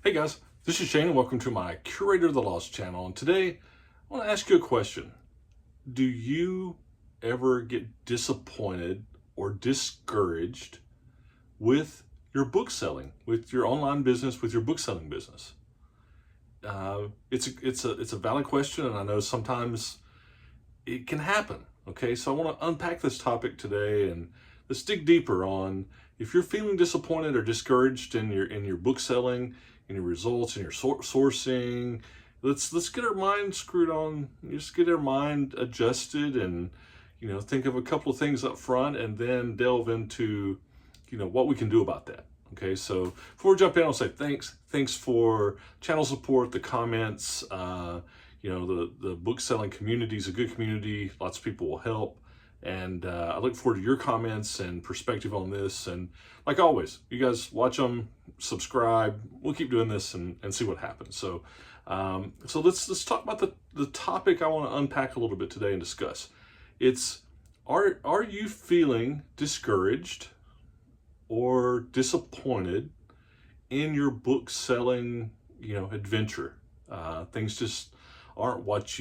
Hey guys, this is Shane and welcome to my Curator of the Lost channel. And today I want to ask you a question. Do you ever get disappointed or discouraged with your book selling, with your online business, with your book selling business? It's a valid question, and I know sometimes it can happen. Okay, so I want to unpack this topic today and let's dig deeper on if you're feeling disappointed or discouraged in your book selling, in your results, in your sourcing. Let's get our mind screwed on. Just get our mind adjusted, and think of a couple of things up front, and then delve into what we can do about that. Okay, so before we jump in, I'll say thanks for channel support, the comments. The book selling community is a good community. Lots of people will help. And I look forward to your comments and perspective on this. And like always, you guys watch them, subscribe. We'll keep doing this and see what happens. So let's talk about the topic I want to unpack a little bit today and discuss. It's are you feeling discouraged or disappointed in your book selling adventure? Things just aren't what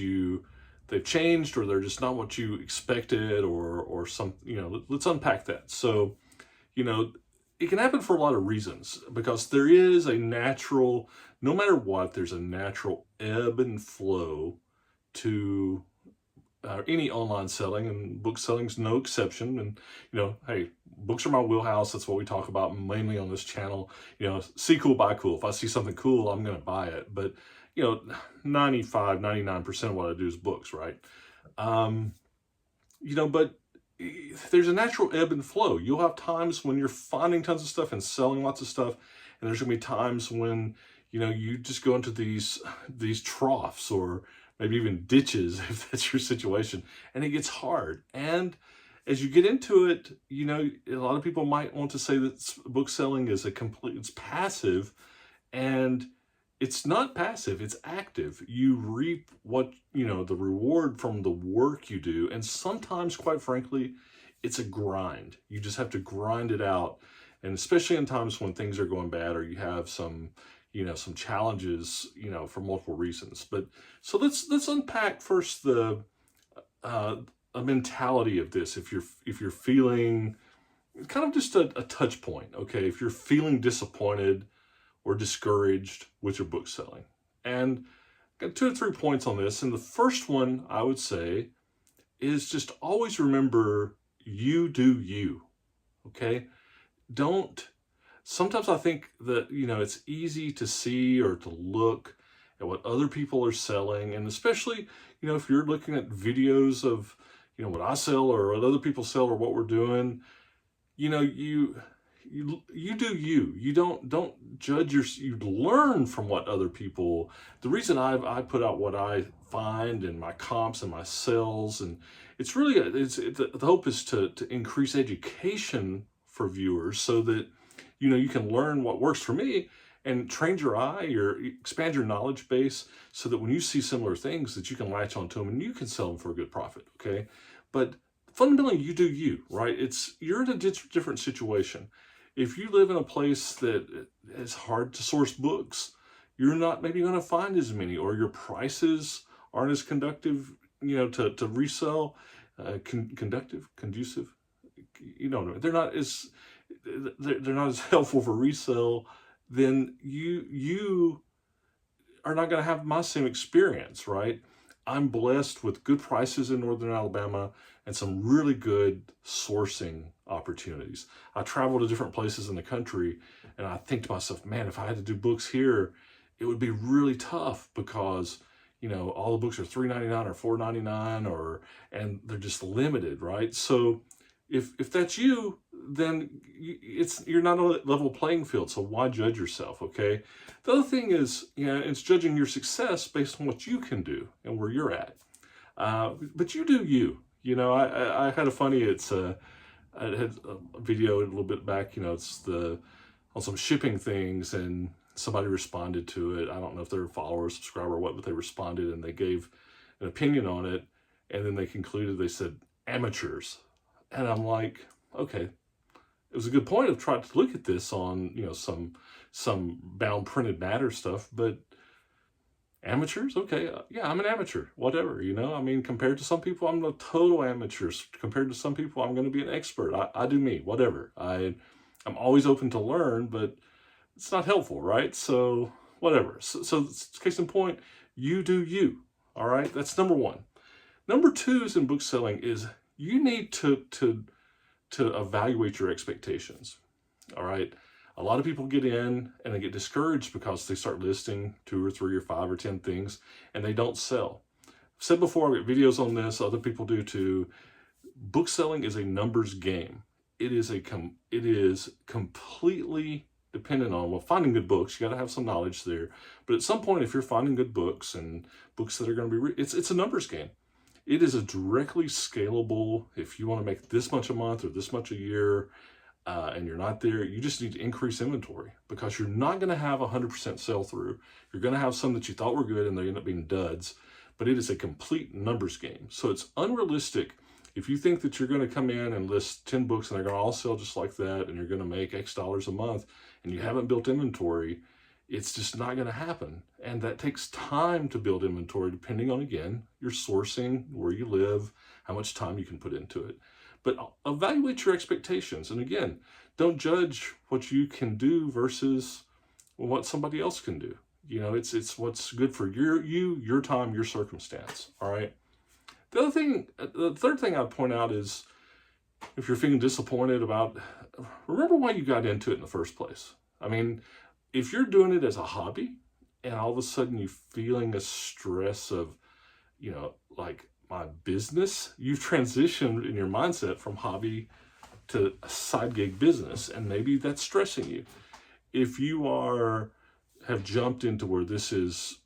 they've changed, or they're just not what you expected, or some, let's unpack that. So, it can happen for a lot of reasons, because there is a natural, no matter what, there's a natural ebb and flow to any online selling, and book selling's no exception. And, hey, books are my wheelhouse. That's what we talk about mainly on this channel. See cool, buy cool. If I see something cool, I'm going to buy it. But 99% of what I do is books, right? But there's a natural ebb and flow. You'll have times when you're finding tons of stuff and selling lots of stuff, and there's gonna be times when you just go into these troughs, or maybe even ditches, if that's your situation, and it gets hard. And as you get into it, a lot of people might want to say that book selling is it's passive, and it's not passive, it's active. You reap the reward from the work you do. And sometimes, quite frankly, it's a grind. You just have to grind it out. And especially in times when things are going bad, or you have some challenges, for multiple reasons. But so let's unpack first a mentality of this. If you're feeling kind of just a touch point, okay, if you're feeling disappointed or discouraged with your book selling. And I've got 2 or 3 points on this. And the first one I would say is just always remember, you do you, okay? Sometimes I think that, it's easy to see or to look at what other people are selling. And especially, if you're looking at videos of, what I sell or what other people sell or what we're doing, you do you. You don't judge you learn from what other people. The reason I put out what I find in my comps and my sales, and it's really the hope is to increase education for viewers, so that you can learn what works for me and train your eye, or expand your knowledge base, so that when you see similar things, that you can latch onto them and you can sell them for a good profit. Okay, but fundamentally, you do you, right? You're in a different situation. If you live in a place that is hard to source books, you're not maybe going to find as many, or your prices aren't as conducive, to resell. Conducive. They're not as helpful for resale. Then you are not going to have my same experience, right? I'm blessed with good prices in Northern Alabama and some really good sourcing opportunities. I travel to different places in the country, and I think to myself, man, if I had to do books here, it would be really tough, because all the books are $3.99 or $4.99, and they're just limited, right? So if that's you, then you're not on a level playing field. So why judge yourself? Okay. The other thing is, it's judging your success based on what you can do and where you're at. But you do you. I had a funny. I had a video a little bit back. It's on some shipping things, and somebody responded to it. I don't know if they're a follower, subscriber, or what, but they responded and they gave an opinion on it, and then they concluded. They said amateurs, and I'm like, okay. it was a good point of trying to look at this on, some bound printed matter stuff, but amateurs, okay, yeah, I'm an amateur, whatever, I mean, compared to some people, I'm a total amateur. Compared to some people, I'm going to be an expert. I do me, whatever. I'm always open to learn, but it's not helpful, right? So whatever. So case in point, you do you. All right, that's number one. Number two is in book selling is you need to evaluate your expectations. All right. A lot of people get in and they get discouraged because they start listing 2 or 3 or 5 or 10 things and they don't sell. I've said before, I've got videos on this, other people do too. Book selling is a numbers game. It is completely dependent on, well, finding good books. You got to have some knowledge there. But at some point, if you're finding good books and books that are going to be, it's a numbers game. It is a directly scalable, if you want to make this much a month or this much a year, and you're not there, you just need to increase inventory, because you're not going to have 100% sell through. You're going to have some that you thought were good and they end up being duds, but it is a complete numbers game. So it's unrealistic if you think that you're going to come in and list 10 books and they're going to all sell just like that and you're going to make X dollars a month and you haven't built inventory. It's just not going to happen. And that takes time to build inventory, depending on, again, your sourcing, where you live, how much time you can put into it. But evaluate your expectations. And again, don't judge what you can do versus what somebody else can do. It's what's good for your time, your circumstance. All right. The third thing I'd point out is, if you're feeling disappointed remember why you got into it in the first place. I mean, if you're doing it as a hobby and all of a sudden you're feeling a stress of, like my business, you've transitioned in your mindset from hobby to a side gig business, and maybe that's stressing you. If you have jumped into where this is,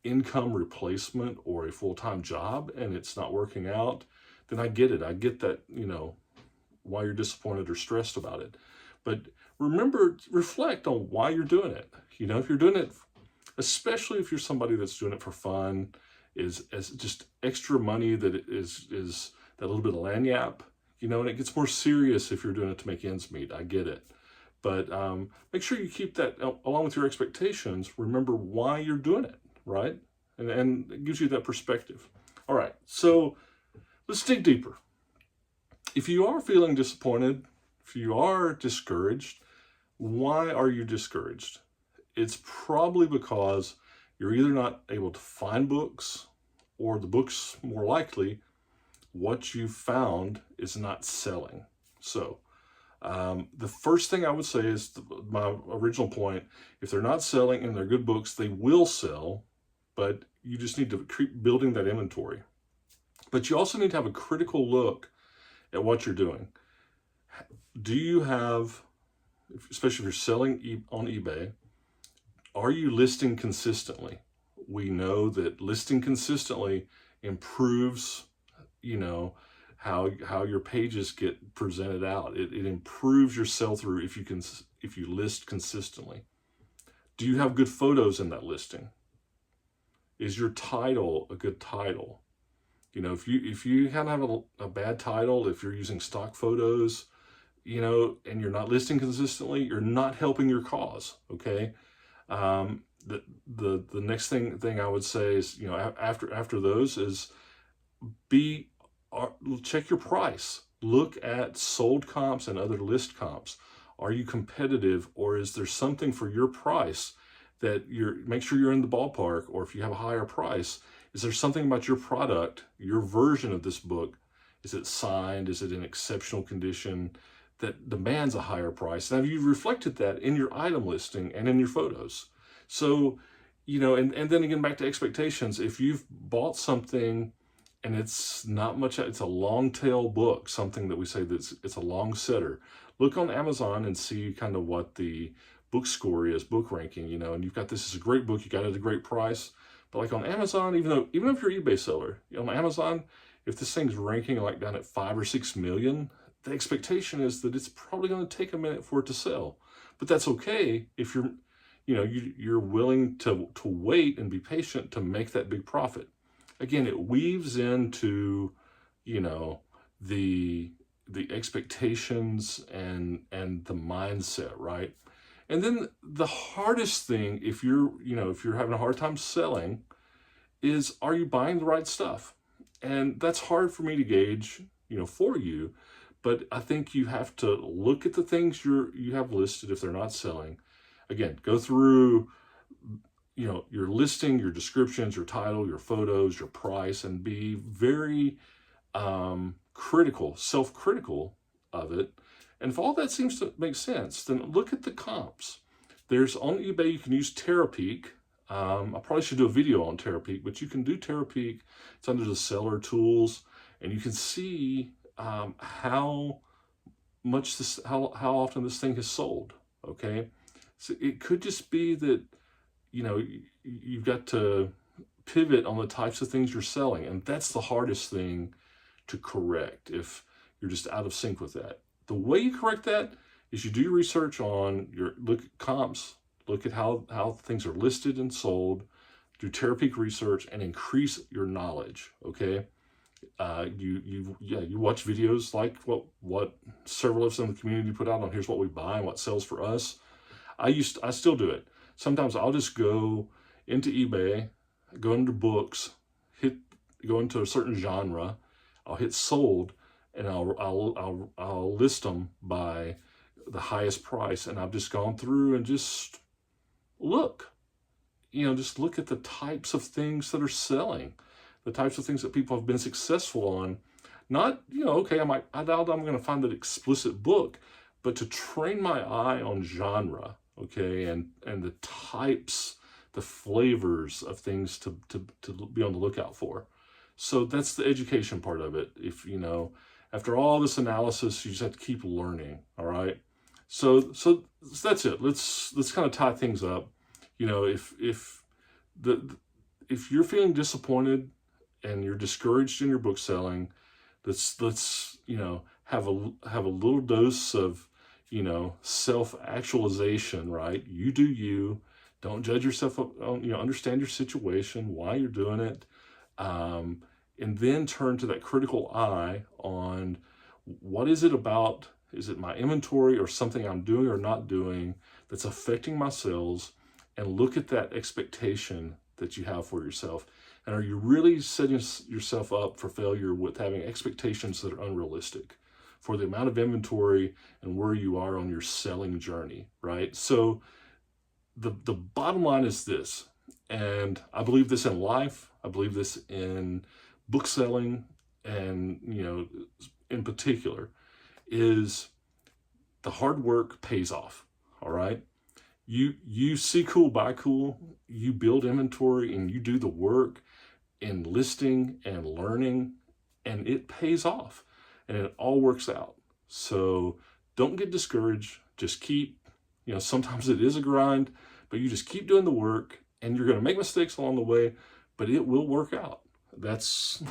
income replacement or a full-time job and it's not working out, then I get it. I get that, why you're disappointed or stressed about it. But remember, reflect on why you're doing it. If you're doing it, especially if you're somebody that's doing it for fun, is as just extra money that is that little bit of lagniappe, and it gets more serious if you're doing it to make ends meet. I get it. But make sure you keep that along with your expectations. Remember why you're doing it, right? And it gives you that perspective. All right, so let's dig deeper. If you are feeling disappointed, if you are discouraged, why are you discouraged? It's probably because you're either not able to find books, or the books, more likely, what you found is not selling. So the first thing I would say is my original point. If they're not selling and they're good books, they will sell, but you just need to keep building that inventory. But you also need to have a critical look at what you're doing. Do you have, especially if you're selling on eBay, are you listing consistently? We know that listing consistently improves, how your pages get presented out. It improves your sell-through if you list consistently. Do you have good photos in that listing? Is your title a good title? If you kind of have a bad title, if you're using stock photos, and you're not listing consistently, you're not helping your cause. Okay. The next thing I would say is, after those is check your price. Look at sold comps and other list comps. Are you competitive, or is there something for your price that make sure you're in the ballpark? Or if you have a higher price, is there something about your product, your version of this book? Is it signed? Is it in exceptional condition that demands a higher price? Now, you've reflected that in your item listing and in your photos. So, and then again, back to expectations. If you've bought something and it's not much, it's a long tail book, something that we say it's a long setter. Look on Amazon and see kind of what the book score is, book ranking, and you've got this is a great book, you got it at a great price. But like on Amazon, even if you're an eBay seller, on Amazon, if this thing's ranking like down at 5 or 6 million, the expectation is that it's probably going to take a minute for it to sell. But that's okay if you're willing to wait and be patient to make that big profit. Again, it weaves into, the the expectations and the mindset, right? And then the hardest thing, if you're having a hard time selling, is, are you buying the right stuff? And that's hard for me to gauge, for you. But I think you have to look at the things you have listed if they're not selling. Again, go through, your listing, your descriptions, your title, your photos, your price, and be very self-critical of it. And if all that seems to make sense, then look at the comps. There's on eBay, you can use Terapeak. I probably should do a video on Terapeak, but you can do Terapeak. It's under the seller tools, and you can see how often this thing has sold. Okay, so it could just be that you've got to pivot on the types of things you're selling, and that's the hardest thing to correct if you're just out of sync with that. The way you correct that is you do your research on look at comps, look at how things are listed and sold, do Terapeak research, and increase your knowledge. Okay, you watch videos like what several of us in the community put out on here's what we buy and what sells for us. I still do it. Sometimes I'll just go into eBay, go into books, go into a certain genre, I'll hit sold, and I'll list them by the highest price, and I've just gone through and just look at the types of things that are selling, the types of things that people have been successful on. Not, okay, I doubt I'm going to find that explicit book, but to train my eye on genre, okay, and the types, the flavors of things to be on the lookout for. So that's the education part of it. If, after all this analysis, you just have to keep learning, all right? So that's it. Let's kind of tie things up. If you're feeling disappointed and you're discouraged in your book selling, let's have a little dose of self-actualization, right? You do you. Don't judge yourself. Understand your situation, why you're doing it, and then turn to that critical eye on what is it about. Is it my inventory or something I'm doing or not doing that's affecting my sales? And look at that expectation that you have for yourself. And are you really setting yourself up for failure with having expectations that are unrealistic for the amount of inventory and where you are on your selling journey, right? So the bottom line is this, and I believe this in life, I believe this in book selling, and in particular, is the hard work pays off, all right? You see cool, buy cool, you build inventory, and you do the work in listing and learning, and it pays off, and it all works out. So don't get discouraged. Just keep, sometimes it is a grind, but you just keep doing the work, and you're going to make mistakes along the way, but it will work out. That's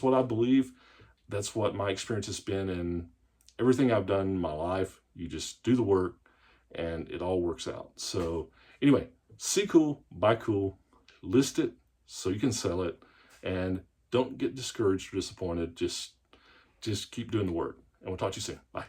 what I believe. That's what my experience has been in everything I've done in my life. You just do the work, and it all works out. So anyway, see cool, buy cool, list it so you can sell it, and don't get discouraged or disappointed. Just keep doing the work, and we'll talk to you soon. Bye.